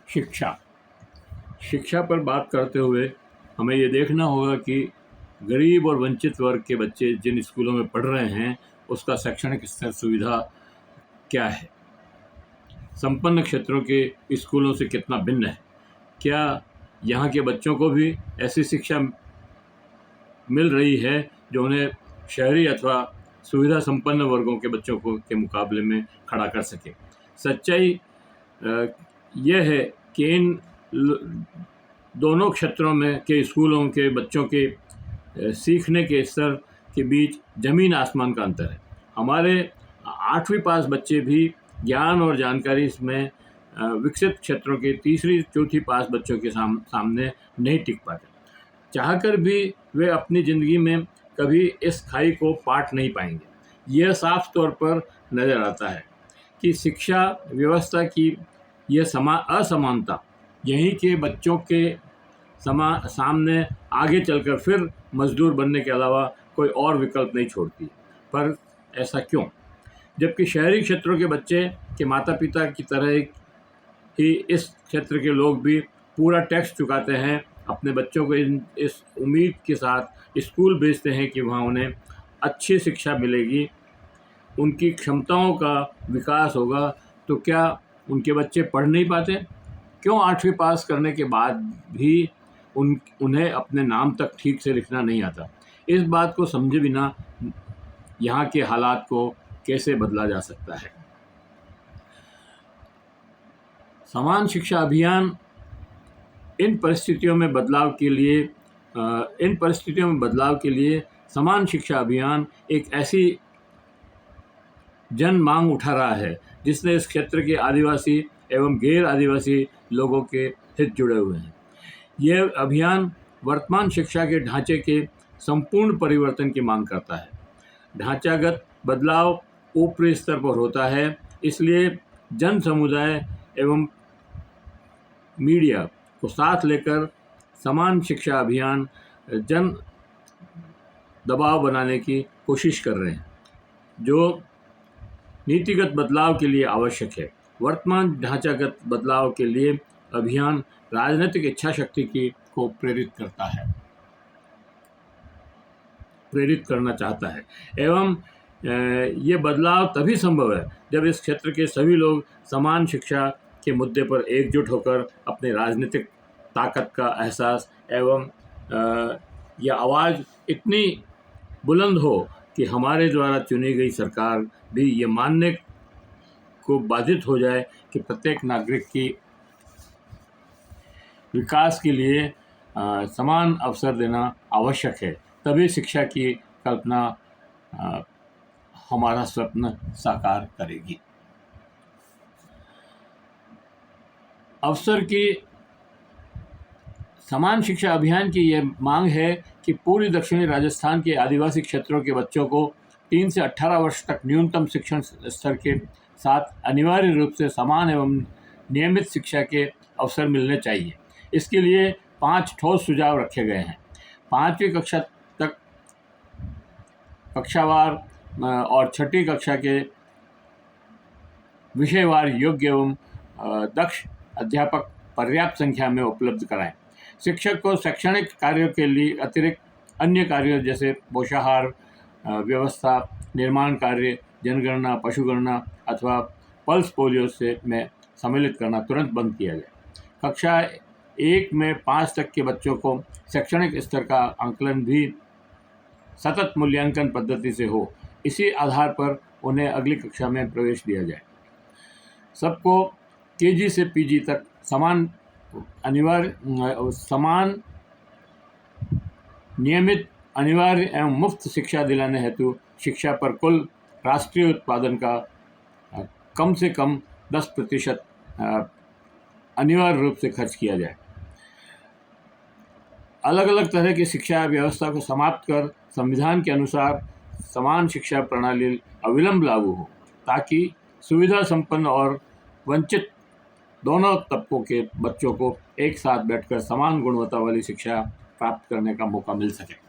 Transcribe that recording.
शिक्षा शिक्षा पर बात करते हुए हमें ये देखना होगा कि गरीब और वंचित वर्ग के बच्चे जिन स्कूलों में पढ़ रहे हैं उसका शैक्षणिक स्तर सुविधा क्या है, संपन्न क्षेत्रों के स्कूलों से कितना भिन्न है, क्या यहाँ के बच्चों को भी ऐसी शिक्षा मिल रही है जो उन्हें शहरी अथवा सुविधा संपन्न वर्गों के बच्चों को के मुकाबले में खड़ा कर सके। सच्चाई यह है कि इन दोनों क्षेत्रों में के स्कूलों के बच्चों के सीखने के स्तर के बीच ज़मीन आसमान का अंतर है। हमारे 8वीं पास बच्चे भी ज्ञान और जानकारी में विकसित क्षेत्रों के 3री-4थी पास बच्चों के सामने नहीं टिक पाते। चाहकर भी वे अपनी ज़िंदगी में कभी इस खाई को पाट नहीं पाएंगे। यह साफ तौर पर नज़र आता है कि शिक्षा व्यवस्था की यह असमानता यहीं के बच्चों के सामने आगे चलकर फिर मजदूर बनने के अलावा कोई और विकल्प नहीं छोड़ती। पर ऐसा क्यों, जबकि शहरी क्षेत्रों के बच्चे के माता पिता की तरह ही इस क्षेत्र के लोग भी पूरा टैक्स चुकाते हैं, अपने बच्चों को इस उम्मीद के साथ स्कूल भेजते हैं कि वहाँ उन्हें अच्छी शिक्षा मिलेगी, उनकी क्षमताओं का विकास होगा। तो क्या उनके बच्चे पढ़ नहीं पाते? क्यों 8वीं पास करने के बाद भी उन्हें अपने नाम तक ठीक से लिखना नहीं आता? इस बात को समझे बिना यहाँ के हालात को कैसे बदला जा सकता है? समान शिक्षा अभियान इन परिस्थितियों में बदलाव के लिए समान शिक्षा अभियान एक ऐसी जन मांग उठा रहा है जिसने इस क्षेत्र के आदिवासी एवं गैर आदिवासी लोगों के हित जुड़े हुए हैं। यह अभियान वर्तमान शिक्षा के ढांचे के संपूर्ण परिवर्तन की मांग करता है। ढांचागत बदलाव ऊपरी स्तर पर होता है, इसलिए जन समुदाय एवं मीडिया को साथ लेकर समान शिक्षा अभियान जन दबाव बनाने की कोशिश कर रहे हैं, जो नीतिगत बदलाव के लिए आवश्यक है। वर्तमान ढांचागत बदलाव के लिए अभियान राजनीतिक इच्छा शक्ति को प्रेरित करना चाहता है एवं ये बदलाव तभी संभव है जब इस क्षेत्र के सभी लोग समान शिक्षा के मुद्दे पर एकजुट होकर अपनी राजनीतिक ताकत का एहसास एवं यह आवाज़ इतनी बुलंद हो कि हमारे द्वारा चुनी गई सरकार भी ये मानने को बाधित हो जाए कि प्रत्येक नागरिक की विकास के लिए समान अवसर देना आवश्यक है। तभी शिक्षा की कल्पना हमारा स्वप्न साकार करेगी। अवसर की समान शिक्षा अभियान की यह मांग है कि पूरी दक्षिणी राजस्थान के आदिवासी क्षेत्रों के बच्चों को 3 से 18 वर्ष तक न्यूनतम शिक्षण स्तर के साथ अनिवार्य रूप से समान एवं नियमित शिक्षा के अवसर मिलने चाहिए। इसके लिए 5 ठोस सुझाव रखे गए हैं। 5वीं कक्षा तक कक्षावार और 6ठी कक्षा के विषयवार योग्य एवं दक्ष अध्यापक पर्याप्त संख्या में उपलब्ध कराएं। शिक्षक को शैक्षणिक कार्यों के लिए अतिरिक्त अन्य कार्यों जैसे पोषाहार व्यवस्था, निर्माण कार्य, जनगणना, पशुगणना अथवा पल्स पोलियो में सम्मिलित करना तुरंत बंद किया जाए। कक्षा 1 में 5 तक के बच्चों को शैक्षणिक स्तर का आंकलन भी सतत मूल्यांकन पद्धति से हो। इसी आधार पर उन्हें अगली कक्षा में प्रवेश दिया जाए। सबको केजी से पीजी तक समान नियमित, अनिवार्य एवं मुफ्त शिक्षा दिलाने हेतु शिक्षा पर कुल राष्ट्रीय उत्पादन का कम से कम 10% अनिवार्य रूप से खर्च किया जाए। अलग अलग तरह की शिक्षा व्यवस्था को समाप्त कर संविधान के अनुसार समान शिक्षा प्रणाली अविलंब लागू हो, ताकि सुविधा संपन्न और वंचित दोनों तबकों के बच्चों को एक साथ बैठकर समान गुणवत्ता वाली शिक्षा प्राप्त करने का मौका मिल सके।